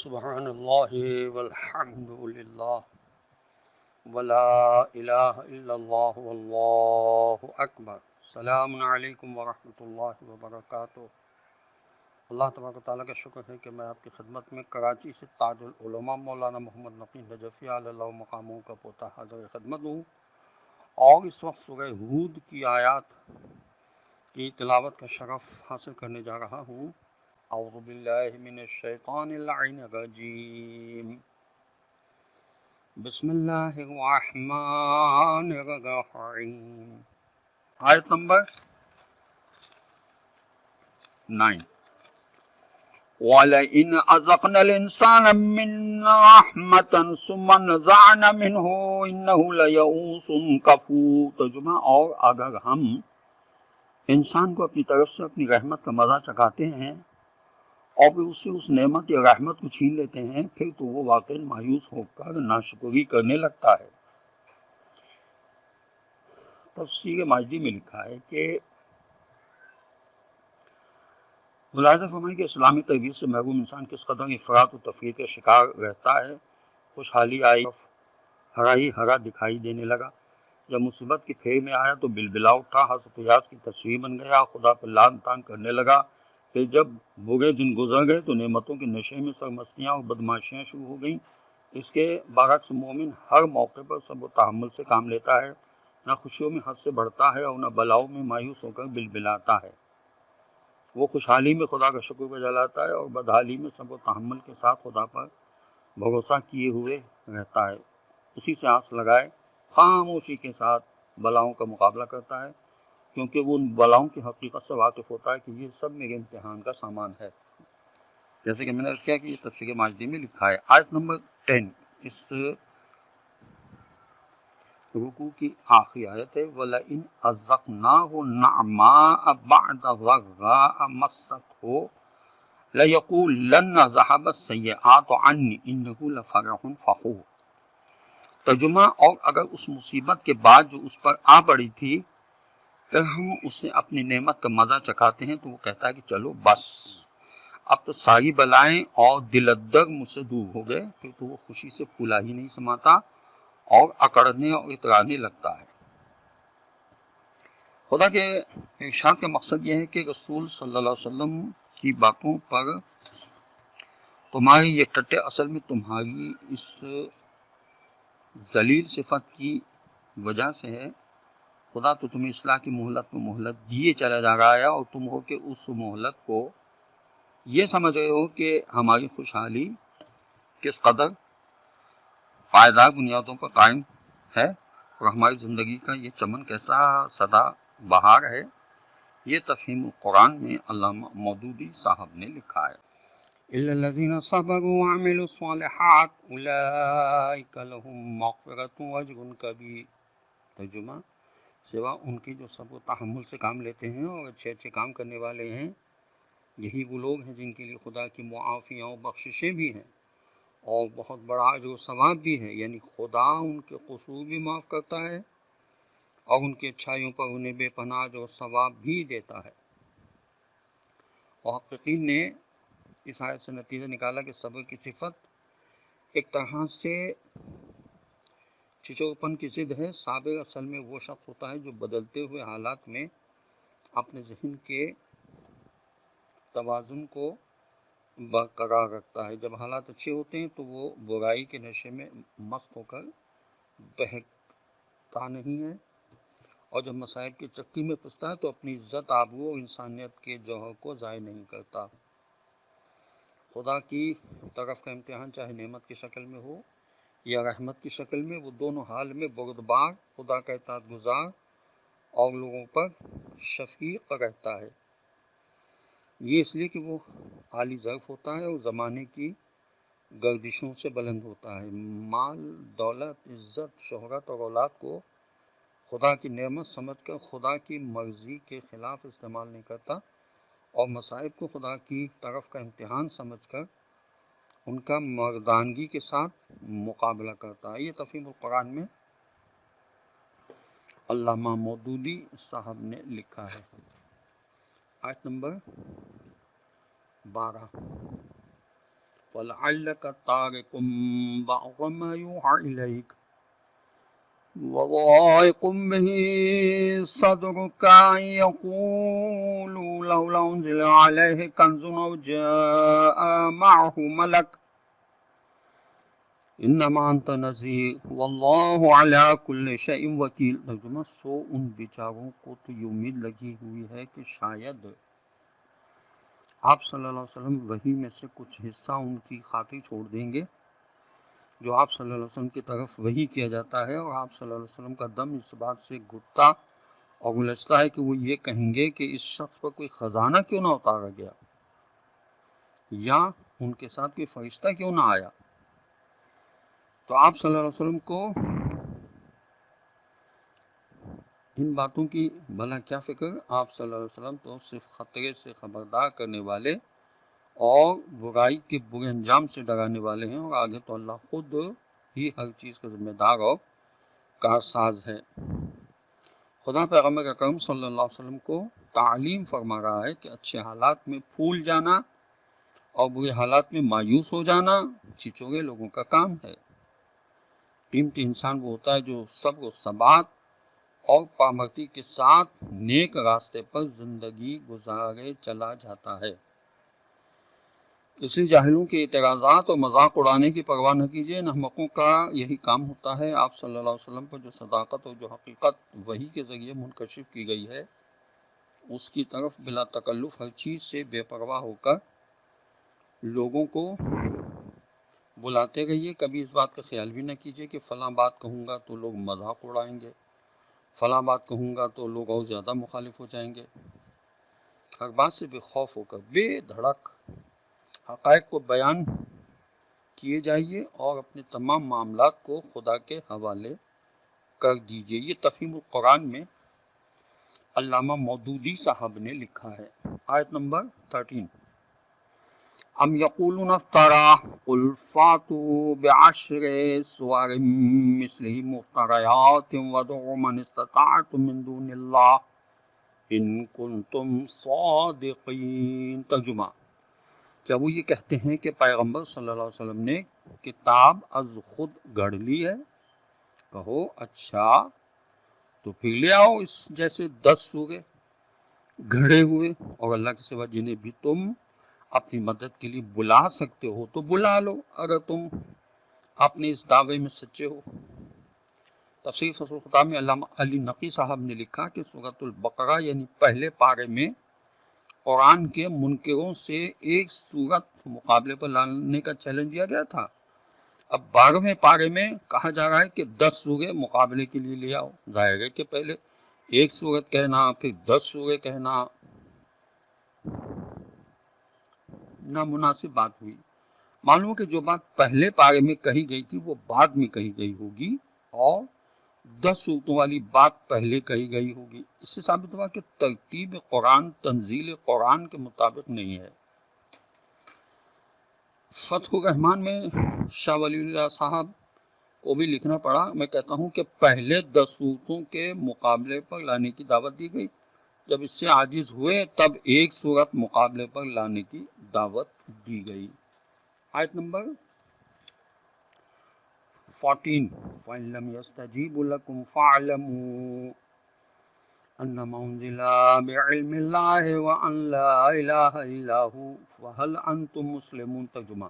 سبحان اللہ والحمد للہ ولا الہ الا اللہ واللہ اکبر۔ السلام علیکم ورحمۃ اللہ وبرکاتہ۔ اللہ تبارک و تعالیٰ کا شکر ہے کہ میں آپ کی خدمت میں کراچی سے تاج العلماء مولانا محمد نقی نجفی علیہ اللہ مقاموں کا پوتا حاضر خدمت ہوں، اور اس وقت سورہ ہود کی آیات کی تلاوت کا شرف حاصل کرنے جا رہا ہوں۔ اعوذ باللہ من الشیطان اللعین الرجیم، بسم اللہ الرحمن الرحیم۔ آیت نمبر 9۔ وَلَئِنْ أَذَقْنَا الْإِنسَانَ مِنَّا رَحْمَةً ثُمَّ نَزَعْنَا مِنْهُ إِنَّهُ لَيَئُوسٌ کفور۔ ترجمہ: اور اگر ہم انسان کو اپنی طرف سے اپنی رحمت کا مزہ چکھاتے ہیں اور پھر اس سے اس نعمت یا رحمت کو چھین لیتے ہیں، پھر تو وہ واقعی مایوس ہو کر ناشکری کرنے لگتا ہے۔ تفسیر ماجدی میں لکھا ہے کہ ملاحظہ فرمائیں کہ اسلامی تربیت سے محروم انسان کس قدر افراط و تفریط کا شکار رہتا ہے۔ خوشحالی آئی، ہرا ہی ہرا دکھائی دینے لگا، جب مصیبت کی پھیر میں آیا تو بلبلا اٹھا، حسد و یاس کی تصویر بن گیا، خدا پر لعن طعن کرنے لگا۔ پھر جب برے دن گزر گئے تو نعمتوں کے نشے میں سرمستیاں اور بدماشیاں شروع ہو گئیں۔ اس کے برعکس مومن ہر موقع پر صبر و تحمل سے کام لیتا ہے، نہ خوشیوں میں حد سے بڑھتا ہے اور نہ بلاؤں میں مایوس ہو کر بلبلاتا ہے۔ وہ خوشحالی میں خدا کا شکر بجالاتا ہے اور بدحالی میں صبر و تحمل کے ساتھ خدا پر بھروسہ کیے ہوئے رہتا ہے، اسی سے آس لگائے خاموشی کے ساتھ بلاؤں کا مقابلہ کرتا ہے، کیونکہ وہ ان بلاؤں کی حقیقت سے واقف ہوتا ہے کہ یہ سب میرے امتحان کا سامان ہے۔ جیسے کہ میں نے عرض کیا کہ یہ تفسیر ماجدی میں لکھا ہے۔ آیت نمبر 10 اس رکوع کی آخری آیت ہے۔ وَلَئِنْ أَذَقْنَاهُ نَعْمَاءَ بَعْدَ ضَرَّاءَ مَسَّتْهُ لَيَقُولَنَّ ذَهَبَ السَّيِّئَاتُ عَنِّي إِنَّهُ لَفَرِحٌ فَخُورٌ۔ ترجمہ: اور اگر اس مصیبت کے بعد جو اس پر آ پڑی تھی پھر ہم اسے اپنی نعمت کا مزہ چکھاتے ہیں تو وہ کہتا ہے کہ چلو بس، اب تو ساری بلائیں اور دلدر مجھ سے دور ہو گئے۔ پھر تو وہ خوشی سے پھولا ہی نہیں سماتا اور اکڑنے اور اترانے لگتا ہے۔ خدا کے ارشاد کا مقصد یہ ہے کہ رسول صلی اللہ علیہ وسلم کی باتوں پر تمہاری یہ ٹٹے اصل میں تمہاری اس ذلیل صفت کی وجہ سے ہے۔ خدا تو تمہیں اصلاح کی مہلت میں مہلت دیے چلا جا رہا ہے، اور تم ہو کہ اس مہلت کو یہ سمجھ رہے ہو کہ ہماری خوشحالی کس قدر پائیدار بنیادوں پر قائم ہے اور ہماری زندگی کا یہ چمن کیسا سدا بہار ہے۔ یہ تفہیم القرآن میں علامہ مودودی صاحب نے لکھا ہے۔ إِلَّا الَّذِينَ صَبَرُوا وَعَمِلُوا الصَّالِحَاتِ أُولَٰئِكَ لَهُم مَّغْفِرَةٌ وَأَجْرٌ كَبِيرٌ۔ ترجمہ: سوا ان کی جو صبر و تحمل سے کام لیتے ہیں اور اچھے اچھے کام کرنے والے ہیں، یہی وہ لوگ ہیں جن کے لیے خدا کی معافیاں و بخششیں بھی ہیں اور بہت بڑا اجر و ثواب بھی ہے، یعنی خدا ان کے قصور بھی معاف کرتا ہے اور ان کی اچھائیوں پر انہیں بے پناہ اجر و ثواب بھی دیتا ہے۔ محققین نے اس آیت سے نتیجہ نکالا کہ صبر کی صفت ایک طرح سے چچوپن کی ضد ہے۔ صابر اصل میں وہ شخص ہوتا ہے جو بدلتے ہوئے حالات میں اپنے ذہن کے توازن کو برقرار رکھتا ہے۔ جب حالات اچھے ہوتے ہیں تو وہ برائی کے نشے میں مست ہو کر بہکتا نہیں ہے، اور جب مصائب کی چکی میں پھنستا ہے تو اپنی عزت آبرو اور انسانیت کے جوہر کو ضائع نہیں کرتا۔ خدا کی طرف کا امتحان چاہے نعمت کی شکل میں ہو یا رحمت کی شکل میں، وہ دونوں حال میں بردبار، خدا کا اطاعت گزار اور لوگوں پر شفیق رہتا ہے۔ یہ اس لیے کہ وہ عالی ظرف ہوتا ہے اور زمانے کی گردشوں سے بلند ہوتا ہے۔ مال، دولت، عزت، شہرت اور اولاد کو خدا کی نعمت سمجھ کر خدا کی مرضی کے خلاف استعمال نہیں کرتا، اور مصائب کو خدا کی طرف کا امتحان سمجھ کر ان کا مردانگی کے ساتھ مقابلہ کرتا ہے۔ یہ تفہیم القرآن میں علامہ مودودی صاحب نے لکھا ہے۔ آیت نمبر 12۔ فَلَعَلَّكَ تَارِكٌ بَعْضَ مَا يُوحَىٰ إِلَيْكَ وضائق به صدرك أن يقولوا لولا أنزل عليه كنز أو جاء معه ملك انما انت نذیر واللہ علی کل شیء وکیل۔ ترجمہ: سو ان بیچاروں کو تو یہ امید لگی ہوئی ہے کہ شاید آپ صلی اللہ علیہ وسلم وحی میں سے کچھ حصہ ان کی خاطر چھوڑ دیں گے جو آپ صلی اللہ علیہ وسلم کی طرف وحی کیا جاتا ہے، اور آپ صلی اللہ علیہ وسلم کا دم اس بات سے گھٹتا اور الجھتا ہے کہ وہ یہ کہیں گے کہ اس شخص پر کوئی خزانہ کیوں نہ اتارا گیا، یا ان کے ساتھ کوئی فرشتہ کیوں نہ آیا۔ تو آپ صلی اللہ علیہ وسلم کو ان باتوں کی بھلا کیا فکر؟ آپ صلی اللہ علیہ وسلم تو صرف خطرے سے خبردار کرنے والے اور برائی کے برے انجام سے ڈرانے والے ہیں، اور آگے تو اللہ خود ہی ہر چیز کا ذمہ دار اور کارساز ہے۔ خدا پیغمبر اکرم صلی اللہ علیہ وسلم کو تعلیم فرما رہا ہے کہ اچھے حالات میں پھول جانا اور برے حالات میں مایوس ہو جانا چچورے لوگوں کا کام ہے۔ قیمتی انسان وہ ہوتا ہے جو صبر و ثبات اور پامرتی کے ساتھ نیک راستے پر زندگی گزارے چلا جاتا ہے۔ اس لیے جاہلوں کے اعتراضات اور مذاق اڑانے کی پرواہ نہ کیجیے، احمقوں کا یہی کام ہوتا ہے۔ آپ صلی اللہ علیہ وسلم پر جو صداقت اور جو حقیقت وحی کے ذریعے منکشف کی گئی ہے، اس کی طرف بلا تکلف ہر چیز سے بے پرواہ ہو کر لوگوں کو بلاتے رہیے۔ کبھی اس بات کا خیال بھی نہ کیجیے کہ فلاں بات کہوں گا تو لوگ مذاق اڑائیں گے، فلاں بات کہوں گا تو لوگ اور زیادہ مخالف ہو جائیں گے۔ ہر بات سے بے خوف ہو کر بے دھڑک حقائق کو بیان کیے جائیے اور اپنے تمام معاملات کو خدا کے حوالے کر دیجیے۔ یہ تفہیم القرآن میں علامہ مودودی صاحب نے لکھا ہے۔ آیت نمبر 13، ام یقولون افترا قل فاتوا بعشر سور مثلہ مفتریات وادعوا من استطعتم من دون اللہ ان کنتم صادقین۔ ترجمہ: کیا وہ یہ کہتے ہیں کہ پیغمبر صلی اللہ علیہ وسلم نے کتاب از خود گھڑ لی ہے؟ کہو اچھا تو پھر لے آؤ اس جیسے 10 سورے گھڑے ہوئے، اور اللہ کے سوا جنہیں بھی تم اپنی مدد کے لیے بلا سکتے ہو تو بلا لو اگر تم اپنے اس دعوے میں سچے ہو۔ تفسیر فصل الخطاب میں علامہ علی نقی صاحب نے لکھا کہ سورۃ البقرہ یعنی پہلے پارے میں قرآن کے منکروں سے ایک سورت مقابلے پر لانے کا چیلنج دیا گیا تھا۔ اب 12ویں پارے میں کہا جا رہا ہے کہ 10 سورے مقابلے کے لیے لے آؤ۔ ظاہر ہے کہ پہلے ایک سورت کہنا پھر 10 سورے کہنا نامناسب بات ہوئی۔ معلوم کہ جو بات پہلے پارے میں کہی گئی تھی وہ بعد میں کہی گئی ہوگی، اور 10 سورتوں والی بات پہلے کہی گئی ہوگی۔ اس سے ثابت ہوا کہ ترتیب قرآن تنزیل قرآن کے مطابق نہیں ہے۔ فتح الرحمان میں شاہ ولی اللہ صاحب کو بھی لکھنا پڑا، میں کہتا ہوں کہ پہلے 10 سورتوں کے مقابلے پر لانے کی دعوت دی گئی، جب اس سے عاجز ہوئے تب ایک سورت مقابلے پر لانے کی دعوت دی گئی۔ آیت نمبر 14، فَإِن لَّمْ يَسْتَجِيبُوا لَكُمْ فَاعْلَمُوا أَنَّمَا أُنزِلَ بِعِلْمِ اللَّهِ وَأَن لَّا إِلَٰهَ إِلَّا هُوَ فَهَلْ أَنتُم مُّسْلِمُونَ۔ ترجمہ: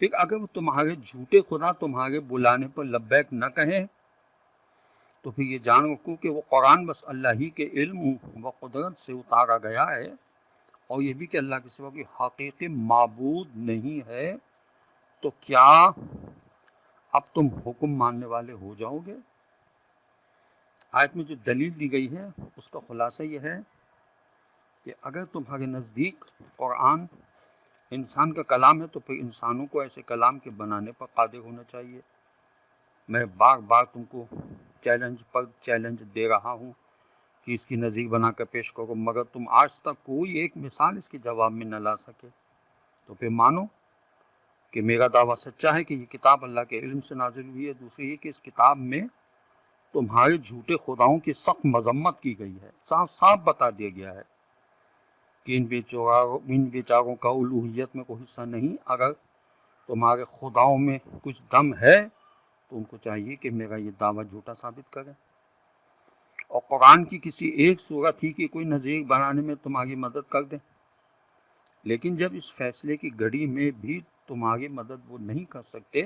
پھر اگر وہ تمہارے جھوٹے خدا تمہارے بلانے پر لبیک نہ کہیں تو پھر یہ جان رکھو کہ وہ قرآن بس اللہ ہی کے علم و قدرت سے اتارا گیا ہے، اور یہ بھی کہ اللہ کے سوا کوئی حقیقی معبود نہیں ہے، تو کیا اب تم حکم ماننے والے ہو جاؤ گے؟ آیت میں جو دلیل دی گئی ہے اس کا خلاصہ یہ ہے کہ اگر تمہارے نزدیک قرآن انسان کا کلام ہے تو پھر انسانوں کو ایسے کلام کے بنانے پر قادر ہونا چاہیے۔ میں بار بار تم کو چیلنج پر چیلنج دے رہا ہوں کہ اس کی نظیر بنا کر پیش کرو، مگر تم آج تک کوئی ایک مثال اس کے جواب میں نہ لا سکے، تو پھر مانو کہ میرا دعویٰ سچا ہے کہ یہ کتاب اللہ کے علم سے نازل ہوئی ہے۔ دوسری یہ کہ اس کتاب میں تمہارے جھوٹے خداؤں کی سخت مذمت کی گئی ہے، صاف صاف بتا دیا گیا ہے کہ ان بیچاروں کا الوہیت میں کوئی حصہ نہیں۔ اگر تمہارے خداؤں میں کچھ دم ہے تو ان کو چاہیے کہ میرا یہ دعویٰ جھوٹا ثابت کریں، اور قرآن کی کسی ایک صورت ہی کی کوئی نظیر بنانے میں تمہاری مدد کر دیں۔ لیکن جب اس فیصلے کی گھڑی میں بھی تمہاری مدد وہ نہیں کر سکتے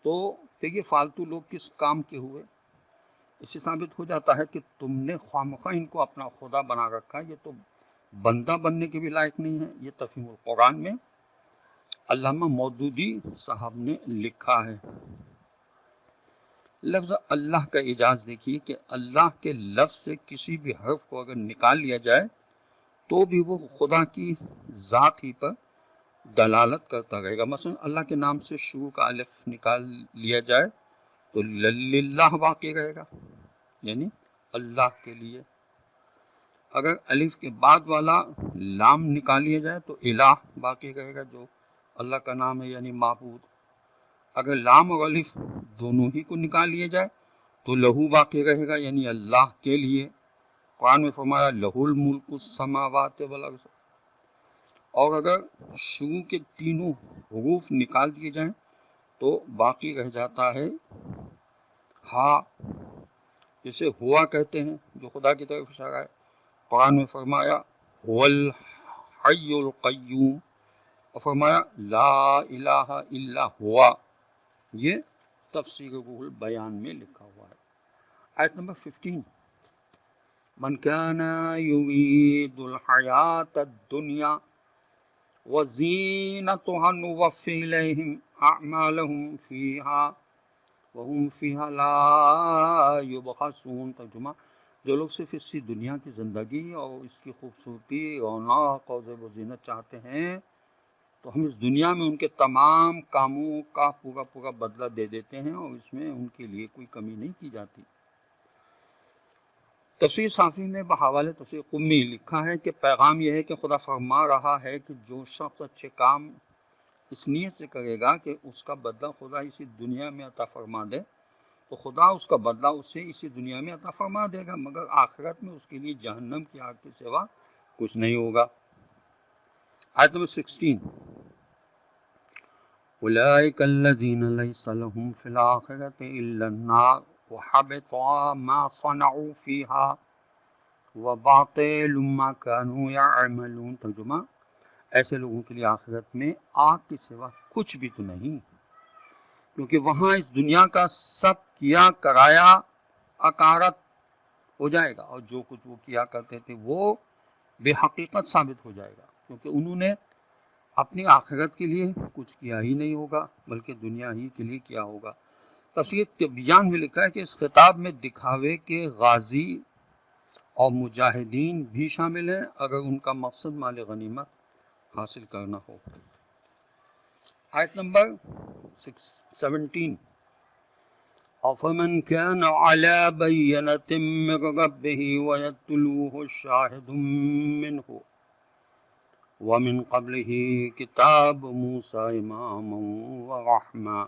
تو پھر یہ فالتو لوگ کس کام کے ہوئے؟ اس سے ثابت ہو جاتا ہے کہ تم نے خوامخواہ ان کو اپنا خدا بنا رکھا، یہ تو بندہ بننے کے بھی لائق نہیں ہے۔ یہ تفہیم القرآن میں علامہ مودودی صاحب نے لکھا ہے۔ لفظ اللہ کا اعجاز دیکھیے کہ اللہ کے لفظ سے کسی بھی حرف کو اگر نکال لیا جائے تو بھی وہ خدا کی ذات ہی پر دلالت کرتا رہے گا۔ مثلا اللہ کے نام سے شروع کا الف نکال لیا جائے تو للہ باقی رہے گا، یعنی اللہ کے لیے۔ اگر الف کے بعد والا لام نکال لیا جائے تو الہ باقی رہے گا، جو اللہ کا نام ہے، یعنی معبود۔ اگر لام اور الف دونوں ہی کو نکال لیا جائے تو لہو باقی رہے گا، یعنی اللہ کے لیے۔ قرآن میں فرمایا لہ الملک السماوات والارض۔ اور اگر شروع کے تینوں حروف نکال دیے جائیں تو باقی رہ جاتا ہے ہا، جسے ہوا کہتے ہیں، جو خدا کی طرف اشارہ ہے۔ قرآن میں فرمایا هو الحی القیوم، اور فرمایا لا الہ الا ہوا۔ یہ تفسیر روح البیان میں لکھا ہوا ہے۔ آیت نمبر 15، من کان یرید الحیاۃ الدنیا وزینتها نوفی الیہم اعمالہم فیہا وہم فیہا لا یبخسون۔ ترجمہ، جو لوگ صرف اسی دنیا کی زندگی اور اس کی خوبصورتی، رونق اور زیب و زینت چاہتے ہیں تو ہم اس دنیا میں ان کے تمام کاموں کا پورا پورا بدلہ دے دیتے ہیں، اور اس میں ان کے لیے کوئی کمی نہیں کی جاتی۔ تفسیر صافی میں بحوالہ تفسیر قمی لکھا ہے کہ پیغام یہ ہے کہ خدا فرما رہا ہے کہ جو شخص اچھے کام اس نیت سے کرے گا کہ اس کا بدلہ خدا اسی دنیا میں عطا فرما دے تو خدا اس کا بدلہ اسے اسی دنیا میں عطا فرما دے گا، مگر آخرت میں اس کے لیے جہنم کی آگ کے سوا کچھ نہیں ہوگا۔ آیت نمبر 16، اولئک الذین لیس لہم فی الآخرۃ الا النار وحبط ما صنعوا فیہا وباطل ما کانوا یعملون۔ ترجمہ، ایسے لوگوں کے لیے آخرت میں آگ کے سوا کچھ بھی تو نہیں، کیونکہ وہاں اس دنیا کا سب کیا کرایا اکارت ہو جائے گا، اور جو کچھ وہ کیا کرتے تھے وہ بے حقیقت ثابت ہو جائے گا، کیونکہ انہوں نے اپنی آخرت کے لیے کچھ کیا ہی نہیں ہوگا بلکہ دنیا ہی کے لیے کیا ہوگا۔ تفسیر تبیان میں لکھا ہے کہ اس خطاب میں دکھاوے کے غازی اور مجاہدین بھی شامل ہیں اگر ان کا مقصد مال غنیمت حاصل کرنا ہو۔ آیت نمبر 17، أَفَمَنْ كَانَ عَلَى بَيِّنَةٍ مِّن رَّبِّهِ وَيَتْلُوهُ شَاهِدٌ مِّنْهُ وَمِن قَبْلِهِ كِتَابُ مُوسَىٰ إِمَامًا وَرَحْمَةً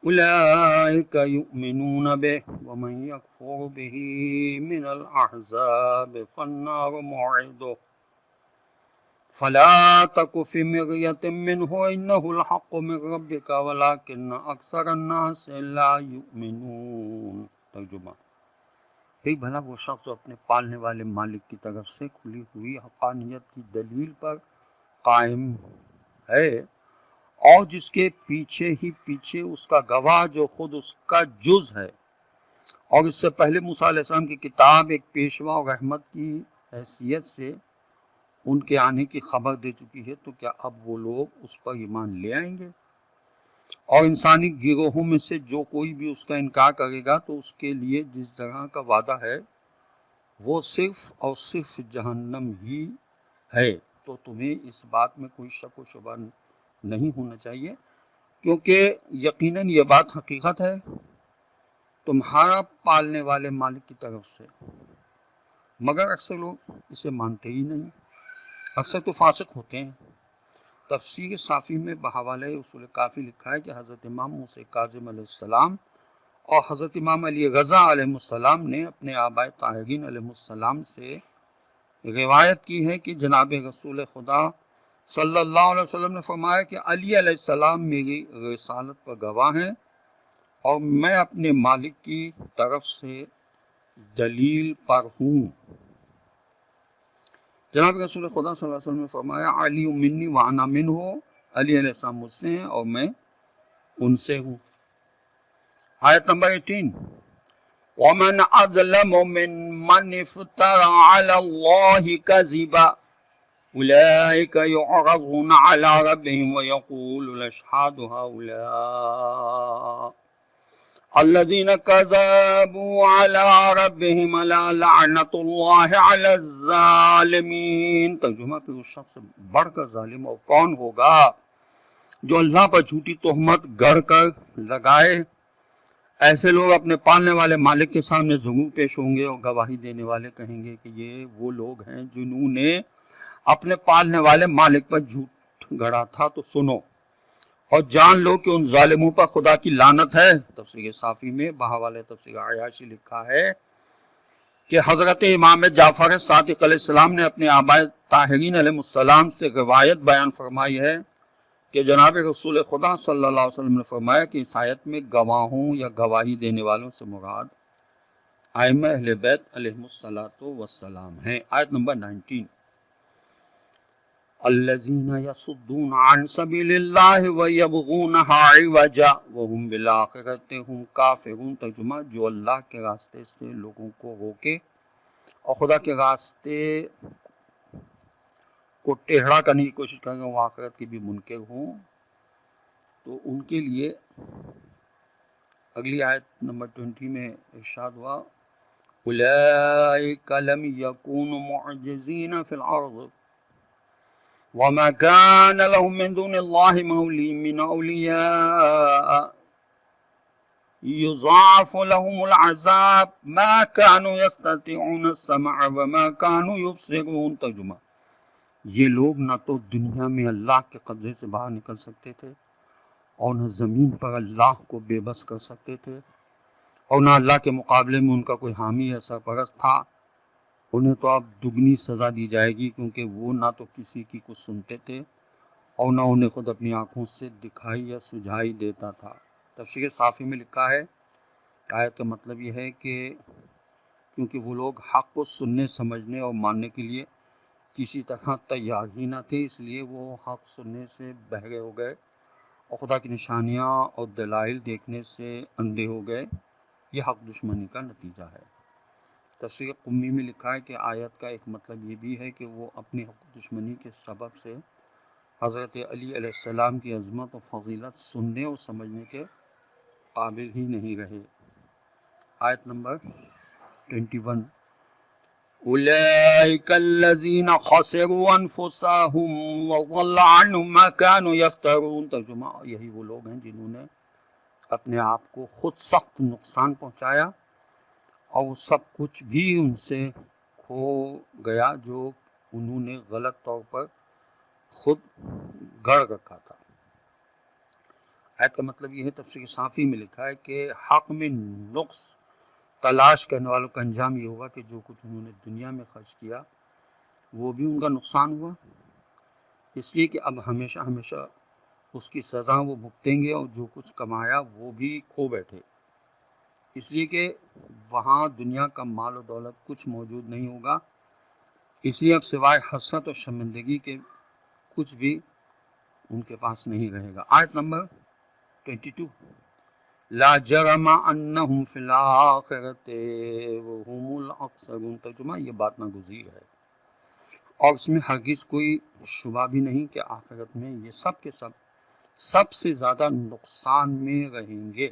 أُولَٰئِكَ يُؤْمِنُونَ بِهِ وَمَن يَكْفُرْ بِهِ مِنَ الْأَحْزَابِ فَالنَّارُ مَوْعِدُهُ فَلَا تَكُ فِي مِرْيَةٍ مِّنْهُ إِنَّهُ الْحَقُّ مِن رَّبِّكَ وَلَٰكِنَّ أَكْثَرَ النَّاسِ لَا يُؤْمِنُونَ۔ ترجمہ، پھر بھلا وہ شخص جو اپنے پالنے والے مالک کی طرف سے کھلی ہوئی حقانیت کی دلیل پر قائم ہے اور جس کے پیچھے ہی پیچھے اس کا گواہ جو خود اس کا جز ہے، اور اس سے پہلے موسیٰ علیہ السلام کی کتاب ایک پیشوا اور رحمت کی حیثیت سے ان کے آنے کی خبر دے چکی ہے، تو کیا اب وہ لوگ اس پر ایمان لے آئیں گے؟ اور انسانی گروہوں میں سے جو کوئی بھی اس کا انکار کرے گا تو اس کے لیے جس طرح کا وعدہ ہے وہ صرف اور صرف جہنم ہی ہے۔ تو تمہیں اس بات میں کوئی شک و شبہ نہیں ہونا چاہیے، کیونکہ یقیناً یہ بات حقیقت ہے تمہارا پالنے والے مالک کی طرف سے، مگر اکثر لوگ اسے مانتے ہی نہیں، اکثر تو فاسق ہوتے ہیں۔ تفسیر صافی میں بحوالہ اصول کافی لکھا ہے کہ حضرت امام موسیٰ کاظم علیہ السلام اور حضرت امام علی رضا علیہ السلام نے اپنے آباء طاہرین علیہ السلام سے روایت کی ہے کہ جناب رسول خدا صلی اللہ علیہ وسلم نے فرمایا کہ علی علیہ السلام میری رسالت پر گواہ ہیں اور میں اپنے مالک کی طرف سے دلیل پر ہوں۔ جناب رسول خدا صلی اللہ علیہ وسلم نے فرمایا علی منی وانا منہ، علی علیہ السلام مجھ سے ہیں اور میں ان سے ہوں۔ آیت نمبر 18، وَمَنْ أَظْلَمُ مِمَّنِ افْتَرَىٰ عَلَى اللَّهِ كَذِبًا أُولَٰئِكَ يُعْرَضُونَ عَلَىٰ رَبِّهِمْ وَيَقُولُ الْأَشْهَادُ هَٰؤُلَاءِ الذين كذبوا على ربهم ألا لعنة الله على الظالمين۔ ترجمہ پہ اس شخص سے بڑھ کر ظالم اور کون ہوگا جو اللہ پر جھوٹی تہمت گڑھ کر لگائے۔ ایسے لوگ اپنے پالنے والے مالک کے سامنے ضرور پیش ہوں گے اور گواہی دینے والے کہیں گے کہ یہ وہ لوگ ہیں جنہوں نے اپنے پالنے والے مالک پر جھوٹ گڑھا تھا۔ تو سنو اور جان لو کہ ان ظالموں پر خدا کی لعنت ہے۔ تفسیر صافی میں بہاوالِ تفسیر عیاشی لکھا ہے کہ حضرت امام جعفر صادق علیہ السلام نے اپنے آباء طاہرین علیہ السلام سے روایت بیان فرمائی ہے کہ جناب رسول خدا صلی اللہ علیہ وسلم نے فرمایا کہ اس آیت میں گواہوں یا گواہی دینے والوں سے مراد ائمہ اہل بیت علیہم الصلاۃ والسلام ہیں۔ آیت نمبر 19، الذین یصدون عن سبیل اللہ ویبغونها عوجا وہم بالآخرۃ ہم کافرون۔ ترجمہ، جو اللہ کے راستے سے لوگوں کو روکے اور خدا کے راستے کو ٹیڑھا کرنے کی کوشش کریں وہ آخرت کے بھی منکر ہوں، تو ان کے لیے اگلی آیت نمبر 20 میں ارشاد ہوا اولئک لم یکونوا معجزین فی الارض وما كان لهم من دون الله مولی من اولیاء یضاعف لهم العذاب ما كانوا يستطيعون السمع وما كانوا يبصرون۔ ترجمہ، یہ لوگ نہ تو دنیا میں اللہ کے قبضے سے باہر نکل سکتے تھے اور نہ زمین پر اللہ کو بے بس کر سکتے تھے، اور نہ اللہ کے مقابلے میں ان کا کوئی حامی یا سرپرست تھا۔ انہیں تو اب دگنی سزا دی جائے گی کیونکہ وہ نہ تو کسی کی کچھ سنتے تھے اور نہ انہیں خود اپنی آنکھوں سے دکھائی یا سجھائی دیتا تھا۔ تفسیر صافی میں لکھا ہے کہ آیت کا مطلب یہ ہے کہ کیونکہ وہ لوگ حق کو سننے سمجھنے اور ماننے کے لیے کسی طرح تیار ہی نہ تھے، اس لیے وہ حق سننے سے بہرے ہو گئے اور خدا کی نشانیاں اور دلائل دیکھنے سے اندھے ہو گئے۔ یہ حق دشمنی کا نتیجہ ہے۔ تفسیر قمی میں لکھا ہے کہ آیت کا ایک مطلب یہ بھی ہے کہ وہ اپنی حق دشمنی کے سبب سے حضرت علی علیہ السلام کی عظمت و فضیلت سننے اور سمجھنے کے قابل ہی نہیں رہے۔ آیت نمبر 21، اولئک الذین خسروا انفسهم وضل عنهم ما كانوا یفترون۔ ترجمہ، یہی وہ لوگ ہیں جنہوں نے اپنے آپ کو خود سخت نقصان پہنچایا اور وہ سب کچھ بھی ان سے کھو گیا جو انہوں نے غلط طور پر خود گڑھ رکھا تھا۔ آیت کا مطلب یہ ہے، تفسیر صافی میں لکھا ہے کہ حق میں نقص تلاش کرنے والوں کا انجام یہ ہوگا کہ جو کچھ انہوں نے دنیا میں خرچ کیا وہ بھی ان کا نقصان ہوا، اس لیے کہ اب ہمیشہ ہمیشہ اس کی سزا وہ بھگتیں گے، اور جو کچھ کمایا وہ بھی کھو بیٹھے، اس لیے کہ وہاں دنیا کا مال و دولت کچھ موجود نہیں ہوگا، اس لیے اب سوائے حسرت اور شرمندگی کے کچھ بھی ان کے پاس نہیں رہے گا۔ آیت نمبر 22، لا جرم انہم فی الآخرۃ وہم الاخسرون۔ ترجمہ، یہ بات ناگزیر ہے اور اس میں ہرگز کوئی شبہ بھی نہیں کہ آخرت میں یہ سب کے سب سے زیادہ نقصان میں رہیں گے۔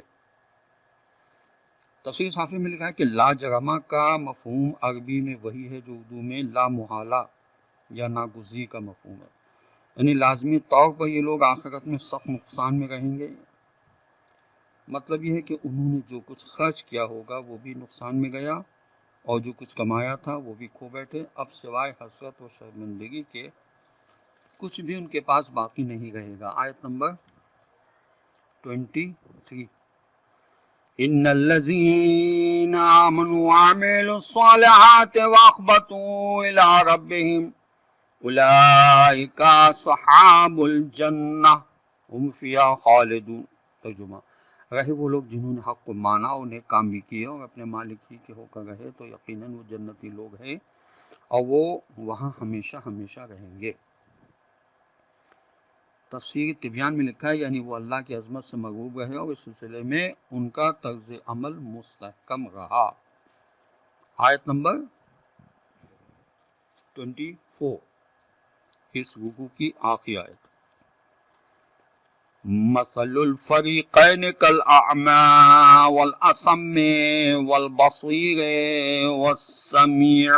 تفسیر صافی میں لکھا ہے کہ لا جرمہ کا مفہوم عربی میں وہی ہے جو اردو میں لا محالہ یا ناگزیر کا مفہوم ہے، یعنی لازمی طور پر یہ لوگ آخرت میں سخت نقصان میں رہیں گے۔ مطلب یہ ہے کہ انہوں نے جو کچھ خرچ کیا ہوگا وہ بھی نقصان میں گیا اور جو کچھ کمایا تھا وہ بھی کھو بیٹھے، اب سوائے حسرت و شرمندگی کے کچھ بھی ان کے پاس باقی نہیں رہے گا۔ آیت نمبر 23، ان الذین آمنوا وعملوا الصالحات واخبتوا الى ربهم اولئک اصحاب الجنہ ہم فیہا خالدون۔ ترجمہ، رہے وہ لوگ جنہوں نے حق کو مانا اور نیک کام بھی کیے اور اپنے مالک ہی کے ہو کر رہے تو یقیناً وہ جنتی لوگ ہیں اور وہ وہاں ہمیشہ ہمیشہ رہیں گے۔ تفسیر طبیان میں لکھا ہے یعنی وہ اللہ کی عظمت سے مغروب رہے اور اس سلسلے میں ان کا طرز عمل مستحکم رہا۔ آیت نمبر 24، اس رکوع کی آخری آیت۔ مثل الفریقین کالاعمی والاصم والبصیر والسمیع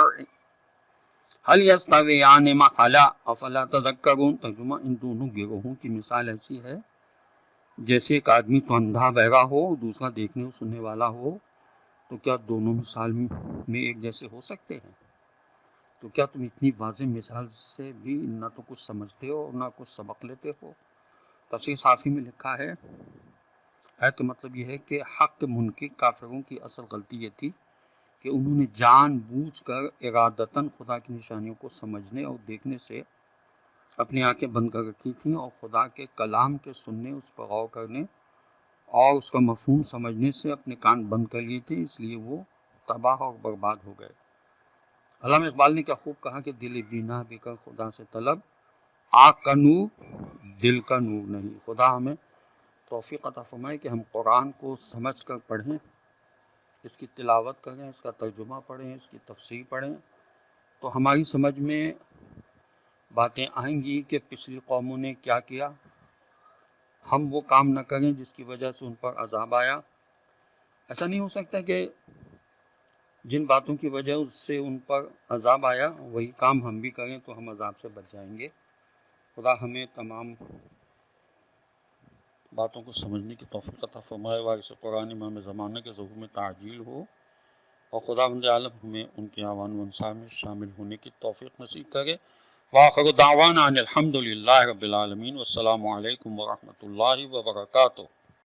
هل یستویان مثلا افلا تذکرون۔ ترجمہ، ان دونوں گروہوں کی مثال ایسی ہے جیسے ایک آدمی تو اندھا بہرا ہو دوسرا دیکھنے اور سننے والا ہو، تو کیا دونوں مثال میں ایک جیسے ہو سکتے ہیں؟ تو کیا تم اتنی واضح مثال سے بھی نہ تو کچھ سمجھتے ہو اور نہ کچھ سبق لیتے ہو؟ تفسیر صافی میں لکھا ہے کہ مطلب یہ ہے کہ حق کے منکر کافروں کی اصل غلطی یہ تھی کہ انہوں نے جان بوجھ کر ارادتاً خدا کی نشانیوں کو سمجھنے اور دیکھنے سے اپنی آنکھیں بند کر رکھی تھیں اور خدا کے کلام کے سننے، اس پر غور کرنے اور اس کا مفہوم سمجھنے سے اپنے کان بند کر لیے تھے، اس لیے وہ تباہ اور برباد ہو گئے۔ علامہ اقبال نے کیا خوب کہا کہ دل بینا بھی کر خدا سے طلب، آنکھ کا نور دل کا نور نہیں۔ خدا ہمیں توفیق عطا فرمائے کہ ہم قرآن کو سمجھ کر پڑھیں، اس کی تلاوت کریں، اس کا ترجمہ پڑھیں، اس کی تفسیر پڑھیں، تو ہماری سمجھ میں باتیں آئیں گی کہ پچھلی قوموں نے کیا کیا، ہم وہ کام نہ کریں جس کی وجہ سے ان پر عذاب آیا۔ ایسا نہیں ہو سکتا کہ جن باتوں کی وجہ سے ان پر عذاب آیا وہی کام ہم بھی کریں تو ہم عذاب سے بچ جائیں گے۔ خدا ہمیں تمام باتوں کو سمجھنے کی توفیق عطا فرمائے، وارث قرآن امام زمانہ کے ظہور میں تعجیل ہو، اور خداوند عالم ہمیں ان کے اعوان و انصار میں شامل ہونے کی توفیق نصیب کرے۔ وآخر دعوانا ان الحمد للہ رب العالمین، والسلام علیکم ورحمۃ اللہ وبرکاتہ۔